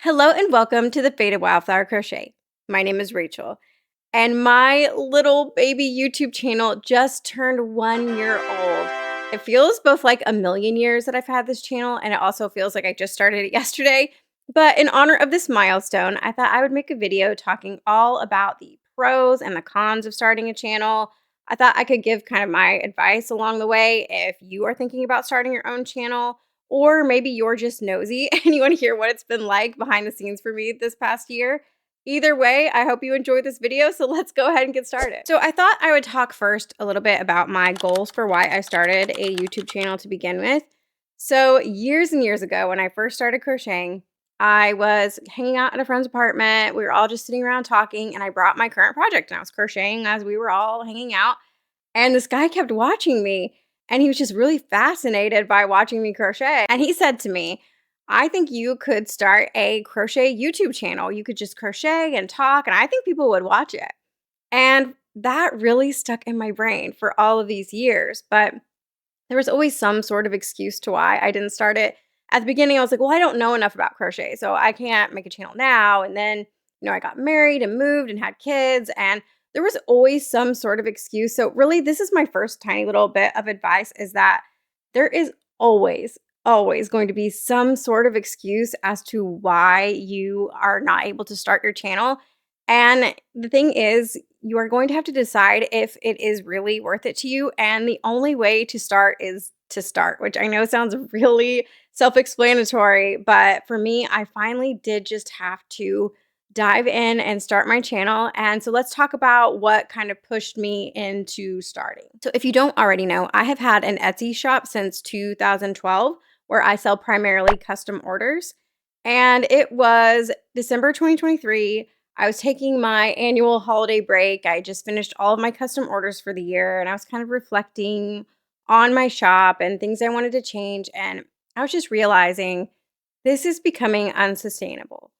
Hello and welcome to the Faded Wildflower Crochet. My name is Rachel, and my little baby YouTube channel just turned 1 year old. It feels both like a million years that I've had this channel, and it also feels like I just started it yesterday. But in honor of this milestone, I thought I would make a video talking all about the pros and the cons of starting a channel. I thought I could give kind of my advice along the way if you are thinking about starting your own channel, or maybe you're just nosy and you want to hear what it's been like behind the scenes for me this past year. Either way, I hope you enjoyed this video, so let's go ahead and get started. So I thought I would talk first a little bit about my goals for why I started a YouTube channel to begin with. So years and years ago, when I first started crocheting, I was hanging out at a friend's apartment. We were all just sitting around talking, and I brought my current project, and I was crocheting as we were all hanging out. And this guy kept watching me, and he was just really fascinated by watching me crochet. And he said to me, I think you could start a crochet YouTube channel. You could just crochet and talk, and I think people would watch it. And that really stuck in my brain for all of these years. But there was always some sort of excuse to why I didn't start it. At the beginning, I was like, well, I don't know enough about crochet, so I can't make a channel now. And then, I got married and moved and had kids, and there was always some sort of excuse. So really, this is my first tiny little bit of advice, is that there is always going to be some sort of excuse as to why you are not able to start your channel. And the thing is, you are going to have to decide if it is really worth it to you. And the only way to start is to start, which I know sounds really self-explanatory, but for me, I finally did just have to dive in and start my channel. And so let's talk about what kind of pushed me into starting. So if you don't already know, I have had an Etsy shop since 2012 where I sell primarily custom orders. And it was December 2023. I was taking my annual holiday break. I just finished all of my custom orders for the year, and I was kind of reflecting on my shop and things I wanted to change. And I was just realizing this is becoming unsustainable.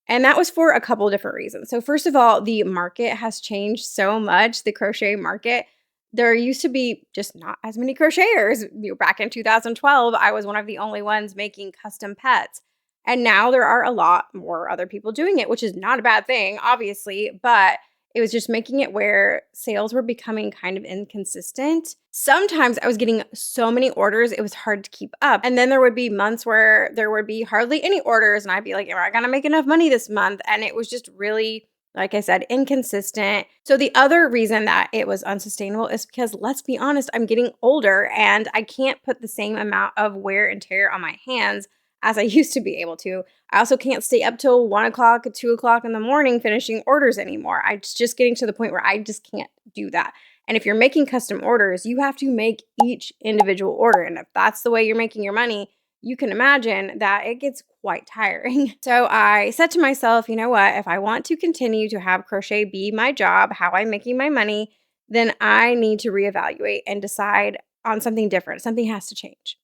And that was for a couple different reasons. So first of all, the market has changed so much, the crochet market. There used to be just not as many crocheters. Back in 2012, I was one of the only ones making custom pets. And now there are a lot more other people doing it, which is not a bad thing, obviously, but it was just making it where sales were becoming kind of inconsistent. Sometimes I was getting so many orders, it was hard to keep up. And then there would be months where there would be hardly any orders, and I'd be like, am I gonna make enough money this month? And it was just really, like I said, inconsistent. So the other reason that it was unsustainable is because, let's be honest, I'm getting older and I can't put the same amount of wear and tear on my hands as I used to be able to. I also can't stay up till 1 o'clock, 2 o'clock in the morning finishing orders anymore. It's just getting to the point where I just can't do that. And if you're making custom orders, you have to make each individual order. And if that's the way you're making your money, you can imagine that it gets quite tiring. So I said to myself, you know what? If I want to continue to have crochet be my job, how I'm making my money, then I need to reevaluate and decide on something different. Something has to change.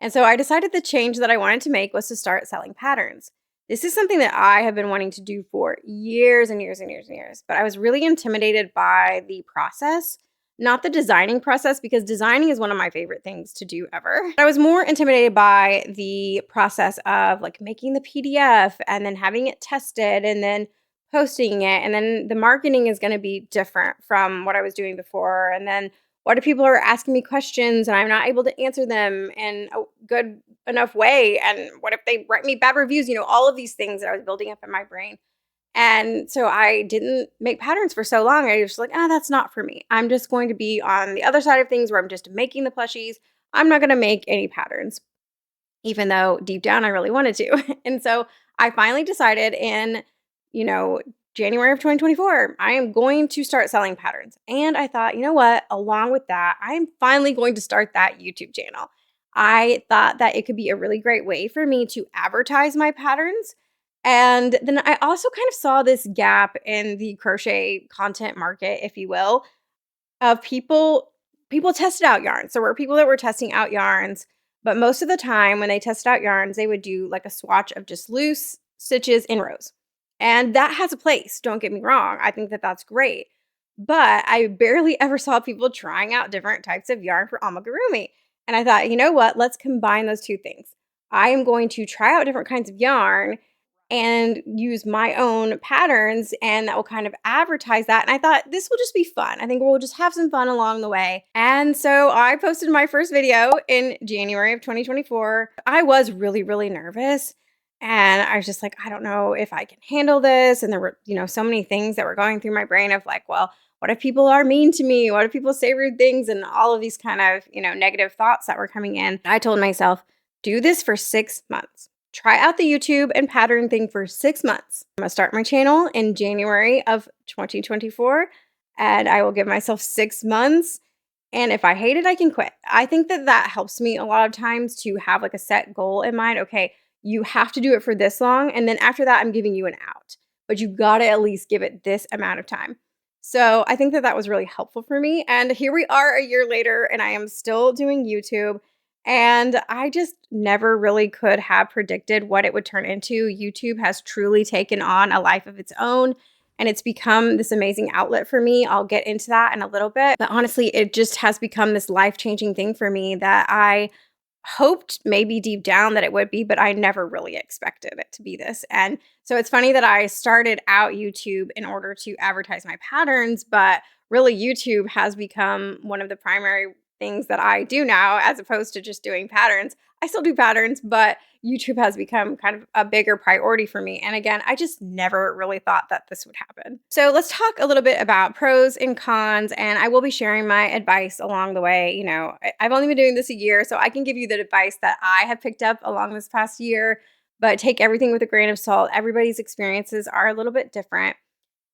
And so I decided the change that I wanted to make was to start selling patterns. This is something that I have been wanting to do for years and years and years and years, but I was really intimidated by the process, not the designing process, because designing is one of my favorite things to do ever. I was more intimidated by the process of like making the PDF and then having it tested and then posting it. And then the marketing is going to be different from what I was doing before. And then what if people are asking me questions and I'm not able to answer them in a good enough way? And what if they write me bad reviews? All of these things that I was building up in my brain. And so I didn't make patterns for so long. I was just like, that's not for me. I'm just going to be on the other side of things where I'm just making the plushies. I'm not going to make any patterns, even though deep down I really wanted to. And so I finally decided in, January of 2024, I am going to start selling patterns. And I thought, you know what? Along with that, I'm finally going to start that YouTube channel. I thought that it could be a really great way for me to advertise my patterns. And then I also kind of saw this gap in the crochet content market, if you will, of people tested out yarns. There were people that were testing out yarns, but most of the time when they tested out yarns, they would do like a swatch of just loose stitches in rows. And that has a place, don't get me wrong. I think that that's great. But I barely ever saw people trying out different types of yarn for amigurumi. And I thought, you know what? Let's combine those two things. I am going to try out different kinds of yarn and use my own patterns, and that will kind of advertise that. And I thought this will just be fun. I think we'll just have some fun along the way. And so I posted my first video in January of 2024. I was really, really nervous. And I was just like, I don't know if I can handle this. And there were, so many things that were going through my brain of like, well, what if people are mean to me? What if people say rude things? And all of these kind of, negative thoughts that were coming in. I told myself, do this for 6 months. Try out the YouTube and pattern thing for 6 months. I'm gonna start my channel in January of 2024, and I will give myself 6 months. And if I hate it, I can quit. I think that that helps me a lot of times to have like a set goal in mind. Okay, you have to do it for this long. And then after that, I'm giving you an out, but you gotta at least give it this amount of time. So I think that that was really helpful for me. And here we are a year later, and I am still doing YouTube. And I just never really could have predicted what it would turn into. YouTube has truly taken on a life of its own, and it's become this amazing outlet for me. I'll get into that in a little bit. But honestly, it just has become this life-changing thing for me that I hoped maybe deep down that it would be, but I never really expected it to be this. And so it's funny that I started out YouTube in order to advertise my patterns, but really YouTube has become one of the primary things that I do now, as opposed to just doing patterns. I still do patterns, but YouTube has become kind of a bigger priority for me. And again, I just never really thought that this would happen. So let's talk a little bit about pros and cons, and I will be sharing my advice along the way. I've only been doing this a year, so I can give you the advice that I have picked up along this past year, but take everything with a grain of salt. Everybody's experiences are a little bit different.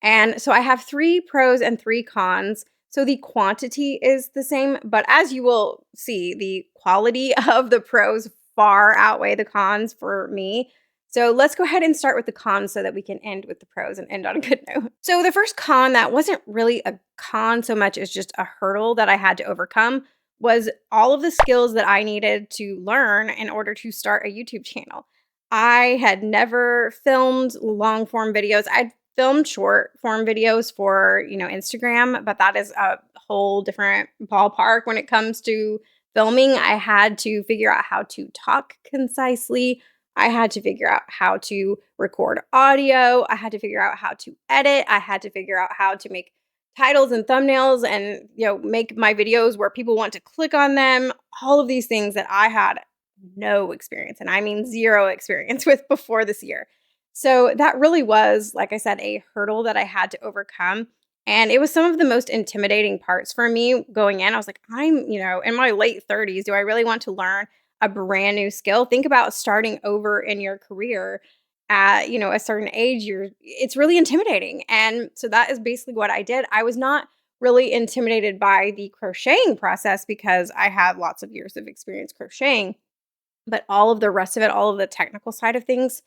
And so I have 3 pros and 3 cons. So the quantity is the same, but as you will see, the quality of the pros far outweigh the cons for me. So let's go ahead and start with the cons so that we can end with the pros and end on a good note. So the first con that wasn't really a con so much as just a hurdle that I had to overcome was all of the skills that I needed to learn in order to start a YouTube channel. I had never filmed long form videos. I'd filmed short form videos for, Instagram, but that is a whole different ballpark when it comes to filming. I had to figure out how to talk concisely. I had to figure out how to record audio. I had to figure out how to edit. I had to figure out how to make titles and thumbnails and, make my videos where people want to click on them. All of these things that I had no experience, and I mean 0 experience with before this year. So that really was, like I said, a hurdle that I had to overcome. And it was some of the most intimidating parts for me going in. I was like, I'm, in my late 30s. Do I really want to learn a brand new skill? Think about starting over in your career at, a certain age. It's really intimidating. And so that is basically what I did. I was not really intimidated by the crocheting process because I had lots of years of experience crocheting, but all of the rest of it, all of the technical side of things,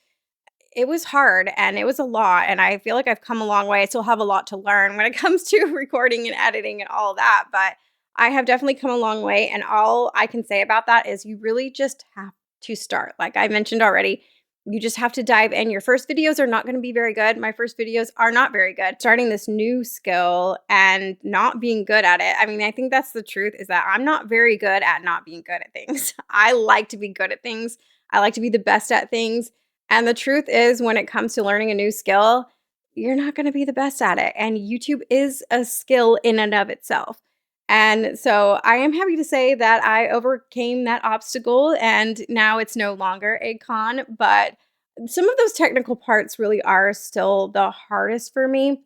it was hard and it was a lot, and I feel like I've come a long way. I still have a lot to learn when it comes to recording and editing and all that, but I have definitely come a long way, and all I can say about that is you really just have to start. Like I mentioned already, you just have to dive in. Your first videos are not going to be very good. My first videos are not very good. Starting this new skill and not being good at it. I mean, I think that's the truth, is that I'm not very good at not being good at things. I like to be good at things. I like to be the best at things. And the truth is, when it comes to learning a new skill, you're not going to be the best at it. And YouTube is a skill in and of itself. And so I am happy to say that I overcame that obstacle, and now it's no longer a con. But some of those technical parts really are still the hardest for me.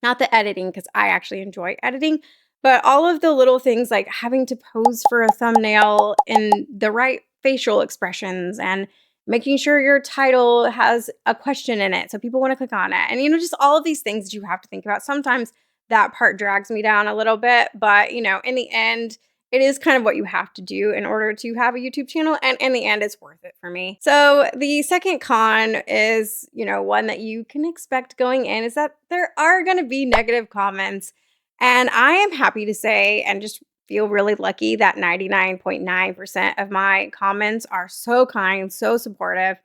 Not the editing, because I actually enjoy editing, but all of the little things like having to pose for a thumbnail in the right facial expressions and making sure your title has a question in it so people want to click on it. And, just all of these things that you have to think about. Sometimes that part drags me down a little bit, but, in the end, it is kind of what you have to do in order to have a YouTube channel. And in the end, it's worth it for me. So the second con is, one that you can expect going in, is that there are going to be negative comments. And I am happy to say, and just feel really lucky, that 99.9% of my comments are so kind, so supportive.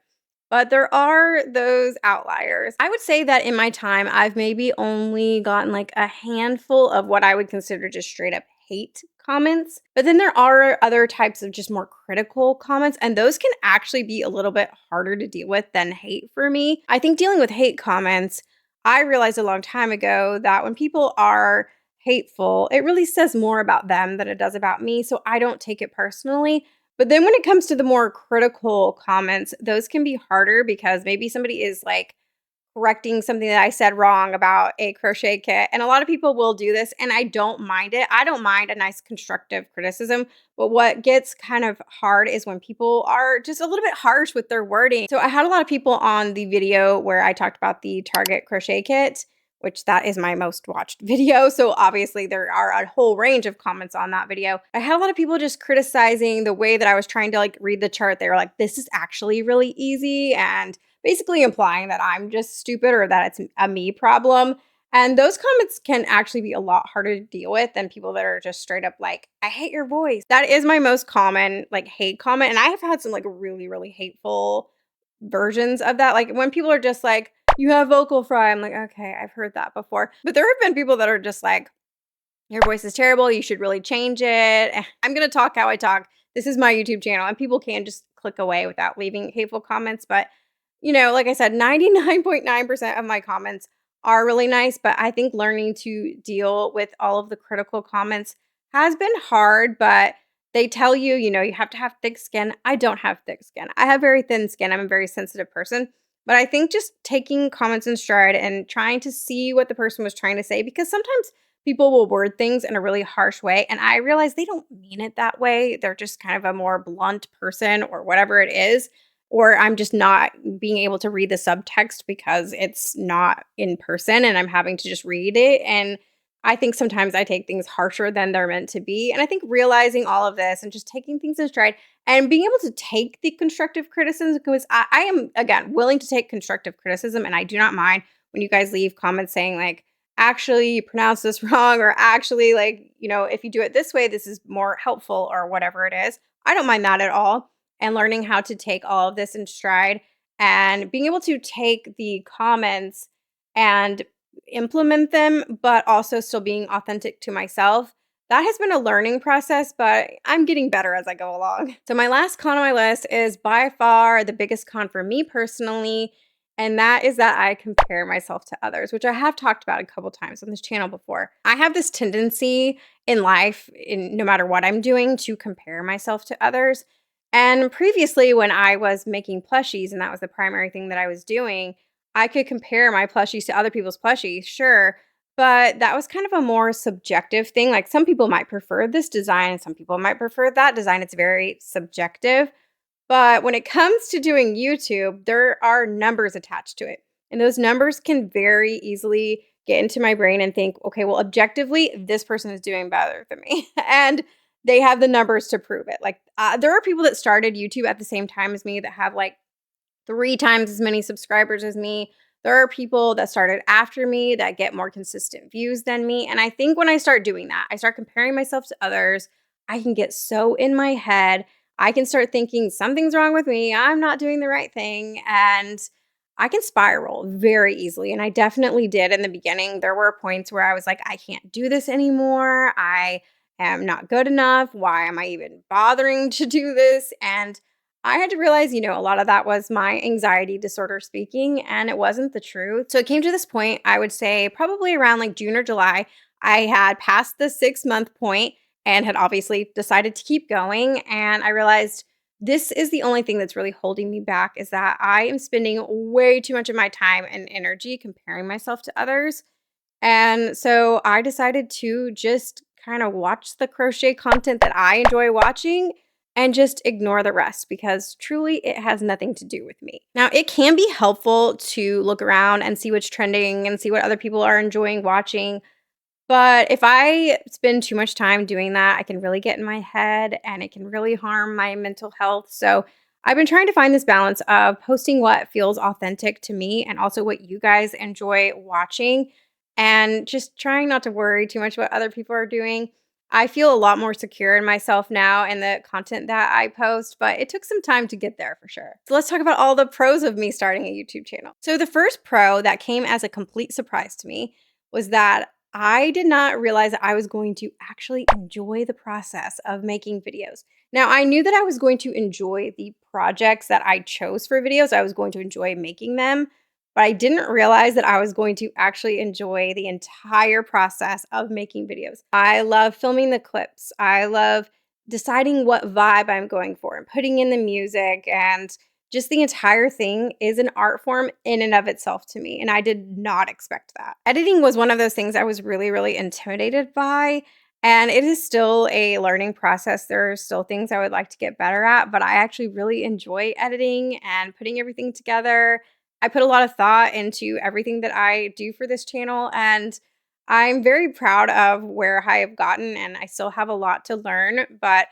But there are those outliers. I would say that in my time, I've maybe only gotten like a handful of what I would consider just straight up hate comments. But then there are other types of just more critical comments, and those can actually be a little bit harder to deal with than hate for me. I think dealing with hate comments, I realized a long time ago that when people are hateful, it really says more about them than it does about me. So I don't take it personally. But then when it comes to the more critical comments, those can be harder because maybe somebody is like correcting something that I said wrong about a crochet kit. And a lot of people will do this, and I don't mind it. I don't mind a nice constructive criticism. But what gets kind of hard is when people are just a little bit harsh with their wording. So I had a lot of people on the video where I talked about the Target crochet kit, which that is my most watched video. So obviously there are a whole range of comments on that video. I had a lot of people just criticizing the way that I was trying to like read the chart. They were like, this is actually really easy, and basically implying that I'm just stupid or that it's a me problem. And those comments can actually be a lot harder to deal with than people that are just straight up like, I hate your voice. That is my most common like hate comment. And I have had some like really, really hateful versions of that. Like when people are just like, you have vocal fry. I'm like, okay, I've heard that before. But there have been people that are just like, your voice is terrible. You should really change it. I'm going to talk how I talk. This is my YouTube channel, and people can just click away without leaving hateful comments. But like I said, 99.9% of my comments are really nice, but I think learning to deal with all of the critical comments has been hard, but they tell you, you have to have thick skin. I don't have thick skin. I have very thin skin. I'm a very sensitive person. But I think just taking comments in stride and trying to see what the person was trying to say, because sometimes people will word things in a really harsh way, and I realize they don't mean it that way. They're just kind of a more blunt person or whatever it is. Or I'm just not being able to read the subtext because it's not in person and I'm having to just read it. And I think sometimes I take things harsher than they're meant to be. And I think realizing all of this and just taking things in stride and being able to take the constructive criticism, because I am, again, willing to take constructive criticism. And I do not mind when you guys leave comments saying like, actually you pronounce this wrong, or actually like, if you do it this way, this is more helpful, or whatever it is. I don't mind that at all. And learning how to take all of this in stride and being able to take the comments and implement them, but also still being authentic to myself. That has been a learning process, but I'm getting better as I go along. So my last con on my list is by far the biggest con for me personally, and that is that I compare myself to others, which I have talked about a couple times on this channel before. I have this tendency in life, no matter what I'm doing, to compare myself to others. And previously, when I was making plushies, and that was the primary thing that I was doing, I could compare my plushies to other people's plushies, sure. But that was kind of a more subjective thing. Like some people might prefer this design and some people might prefer that design. It's very subjective. But when it comes to doing YouTube, there are numbers attached to it. And those numbers can very easily get into my brain and think, okay, well, objectively, this person is doing better than me. And they have the numbers to prove it. Like there are people that started YouTube at the same time as me that have like 3 times as many subscribers as me. There are people that started after me that get more consistent views than me. And I think when I start doing that, I start comparing myself to others, I can get so in my head. I can start thinking something's wrong with me. I'm not doing the right thing. And I can spiral very easily. And I definitely did in the beginning. There were points where I was like, I can't do this anymore. I am not good enough. Why am I even bothering to do this? And I had to realize, a lot of that was my anxiety disorder speaking, and it wasn't the truth. So it came to this point, I would say probably around like June or July, I had passed the 6-month point and had obviously decided to keep going. And I realized this is the only thing that's really holding me back, is that I am spending way too much of my time and energy comparing myself to others. And so I decided to just kind of watch the crochet content that I enjoy watching and just ignore the rest, because truly it has nothing to do with me. Now, it can be helpful to look around and see what's trending and see what other people are enjoying watching. But if I spend too much time doing that, I can really get in my head and it can really harm my mental health. So I've been trying to find this balance of posting what feels authentic to me and also what you guys enjoy watching, and just trying not to worry too much what other people are doing. I feel a lot more secure in myself now and the content that I post, but it took some time to get there for sure. So let's talk about all the pros of me starting a YouTube channel. So the first pro that came as a complete surprise to me was that I did not realize that I was going to actually enjoy the process of making videos. Now, I knew that I was going to enjoy the projects that I chose for videos. I was going to enjoy making them, but I didn't realize that I was going to actually enjoy the entire process of making videos. I love filming the clips. I love deciding what vibe I'm going for and putting in the music, and just the entire thing is an art form in and of itself to me, and I did not expect that. Editing was one of those things I was really, really intimidated by, and it is still a learning process. There are still things I would like to get better at, but I actually really enjoy editing and putting everything together. I put a lot of thought into everything that I do for this channel, and I'm very proud of where I have gotten, and I still have a lot to learn, but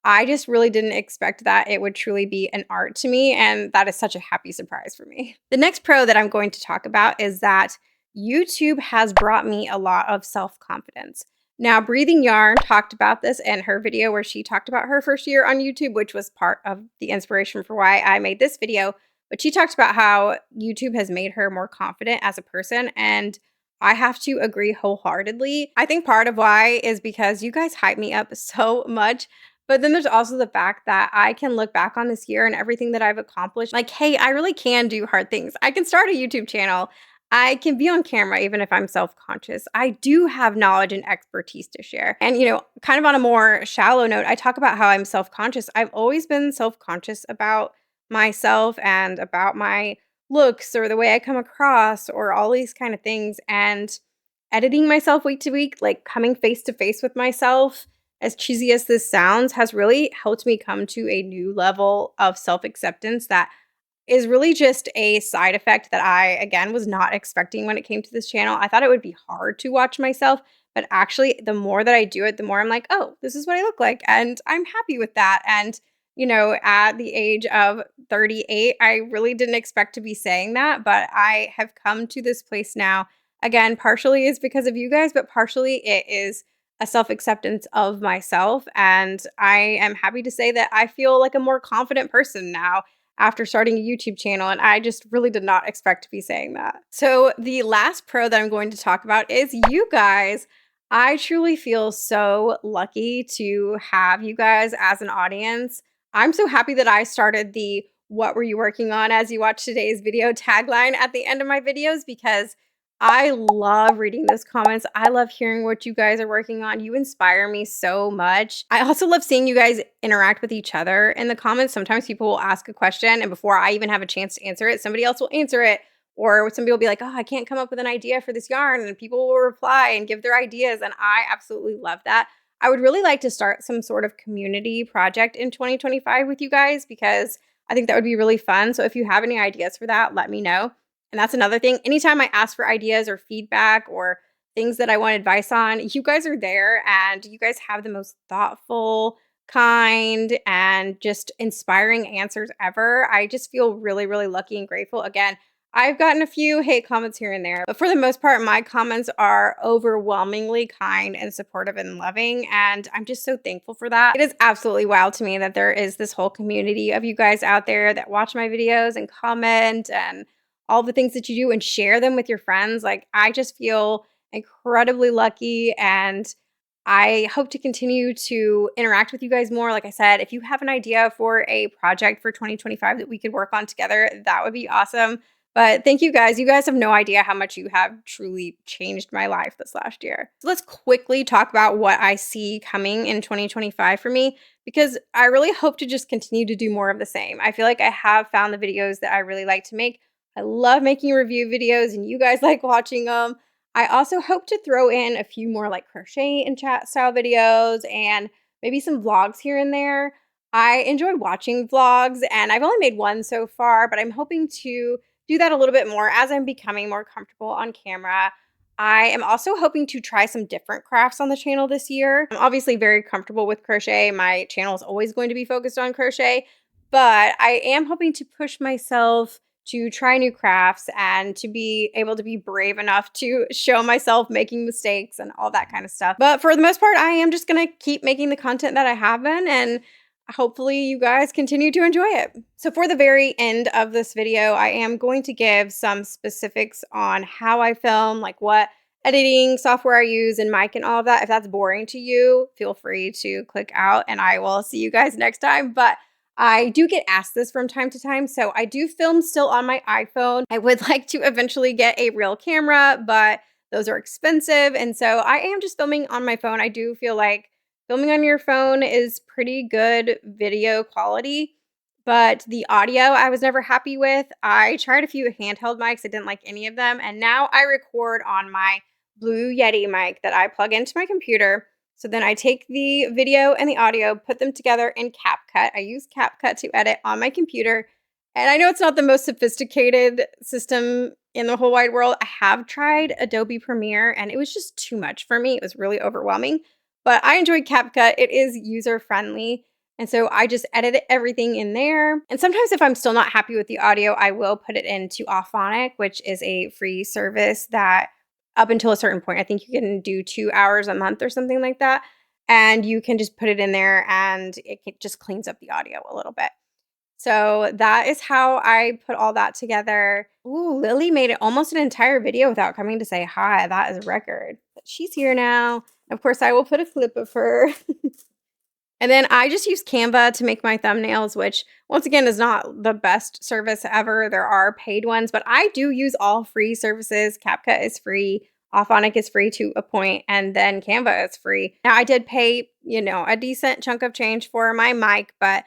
I just really didn't expect that it would truly be an art to me, and that is such a happy surprise for me. The next pro that I'm going to talk about is that YouTube has brought me a lot of self-confidence. Now, Breathing Yarn talked about this in her video where she talked about her first year on YouTube, which was part of the inspiration for why I made this video. But she talked about how YouTube has made her more confident as a person, and I have to agree wholeheartedly. I think part of why is because you guys hype me up so much, but then there's also the fact that I can look back on this year and everything that I've accomplished. Like, hey, I really can do hard things. I can start a YouTube channel. I can be on camera even if I'm self-conscious. I do have knowledge and expertise to share. And, kind of on a more shallow note, I talk about how I'm self-conscious. I've always been self-conscious about myself and about my looks or the way I come across or all these kind of things. And editing myself week to week, like coming face to face with myself, as cheesy as this sounds, has really helped me come to a new level of self-acceptance that is really just a side effect that I, again, was not expecting when it came to this channel. I thought it would be hard to watch myself, but actually, the more that I do it, the more I'm like, oh, this is what I look like, and I'm happy with that. And, at the age of 38, I really didn't expect to be saying that, but I have come to this place now. Again, partially is because of you guys, but partially it is a self-acceptance of myself, and I am happy to say that I feel like a more confident person now after starting a YouTube channel, and I just really did not expect to be saying that. So the last pro that I'm going to talk about is you guys. I truly feel so lucky to have you guys as an audience. I'm so happy that I started the "What were you working on as you watch today's video" tagline at the end of my videos, because I love reading those comments. I love hearing what you guys are working on. You inspire me so much. I also love seeing you guys interact with each other in the comments. Sometimes people will ask a question, and before I even have a chance to answer it, somebody else will answer it. Or somebody will be like, oh, I can't come up with an idea for this yarn. And people will reply and give their ideas. And I absolutely love that. I would really like to start some sort of community project in 2025 with you guys, because I think that would be really fun. So if you have any ideas for that, let me know. And that's another thing. Anytime I ask for ideas or feedback or things that I want advice on, you guys are there, and you guys have the most thoughtful, kind, and just inspiring answers ever. I just feel really, really lucky and grateful. Again, I've gotten a few hate comments here and there, but for the most part, my comments are overwhelmingly kind and supportive and loving, and I'm just so thankful for that. It is absolutely wild to me that there is this whole community of you guys out there that watch my videos and comment and all the things that you do and share them with your friends. Like, I just feel incredibly lucky, and I hope to continue to interact with you guys more. Like I said, if you have an idea for a project for 2025 that we could work on together, that would be awesome. But thank you guys. You guys have no idea how much you have truly changed my life this last year. So let's quickly talk about what I see coming in 2025 for me, because I really hope to just continue to do more of the same. I feel like I have found the videos that I really like to make. I love making review videos, and you guys like watching them. I also hope to throw in a few more like crochet and chat style videos and maybe some vlogs here and there. I enjoy watching vlogs, and I've only made one so far, but I'm hoping to do that a little bit more as I'm becoming more comfortable on camera. I am also hoping to try some different crafts on the channel this year. I'm obviously very comfortable with crochet. My channel is always going to be focused on crochet, but I am hoping to push myself to try new crafts and to be able to be brave enough to show myself making mistakes and all that kind of stuff. But for the most part, I am just going to keep making the content that I have been, and hopefully you guys continue to enjoy it. So for the very end of this video, I am going to give some specifics on how I film, like what editing software I use and mic and all of that. If that's boring to you, feel free to click out and I will see you guys next time. But I do get asked this from time to time. So I do film still on my iPhone. I would like to eventually get a real camera, but those are expensive. And so I am just filming on my phone. I do feel like filming on your phone is pretty good video quality, but the audio I was never happy with. I tried a few handheld mics. I didn't like any of them. And now I record on my Blue Yeti mic that I plug into my computer. So then I take the video and the audio, put them together in CapCut. I use CapCut to edit on my computer. And I know it's not the most sophisticated system in the whole wide world. I have tried Adobe Premiere and it was just too much for me. It was really overwhelming, but I enjoyed CapCut. It is user friendly. And so I just edit everything in there. And sometimes if I'm still not happy with the audio, I will put it into Auphonic, which is a free service that up until a certain point, I think you can do 2 hours a month or something like that. And you can just put it in there and it just cleans up the audio a little bit. So that is how I put all that together. Ooh, Lily made it almost an entire video without coming to say hi. That is a record. But she's here now. Of course, I will put a clip of her. And then I just use Canva to make my thumbnails, which once again is not the best service ever. There are paid ones, but I do use all free services. CapCut is free. Auphonic is free to a point, and then Canva is free. Now I did pay, a decent chunk of change for my mic, but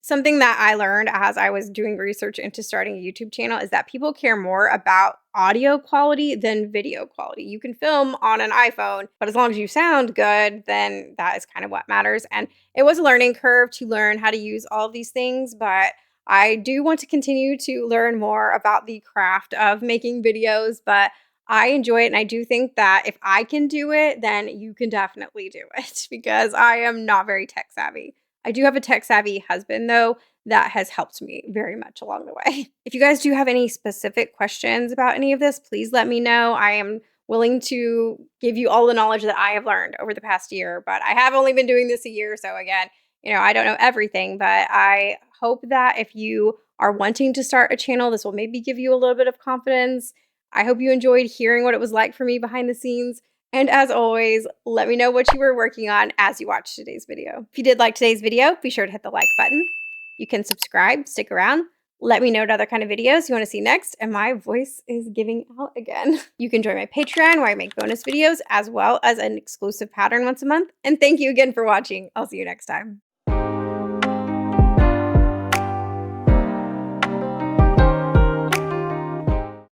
something that I learned as I was doing research into starting a YouTube channel is that people care more about audio quality than video quality. You can film on an iPhone, but as long as you sound good, then that is kind of what matters. And it was a learning curve to learn how to use all of these things, but I do want to continue to learn more about the craft of making videos, but I enjoy it. And I do think that if I can do it, then you can definitely do it because I am not very tech savvy. I do have a tech-savvy husband, though, that has helped me very much along the way. If you guys do have any specific questions about any of this, please let me know. I am willing to give you all the knowledge that I have learned over the past year, but I have only been doing this a year. So again, I don't know everything, but I hope that if you are wanting to start a channel, this will maybe give you a little bit of confidence. I hope you enjoyed hearing what it was like for me behind the scenes. And as always, let me know what you were working on as you watched today's video. If you did like today's video, be sure to hit the like button. You can subscribe, stick around. Let me know what other kind of videos you want to see next. And my voice is giving out again. You can join my Patreon where I make bonus videos as well as an exclusive pattern once a month. And thank you again for watching. I'll see you next time.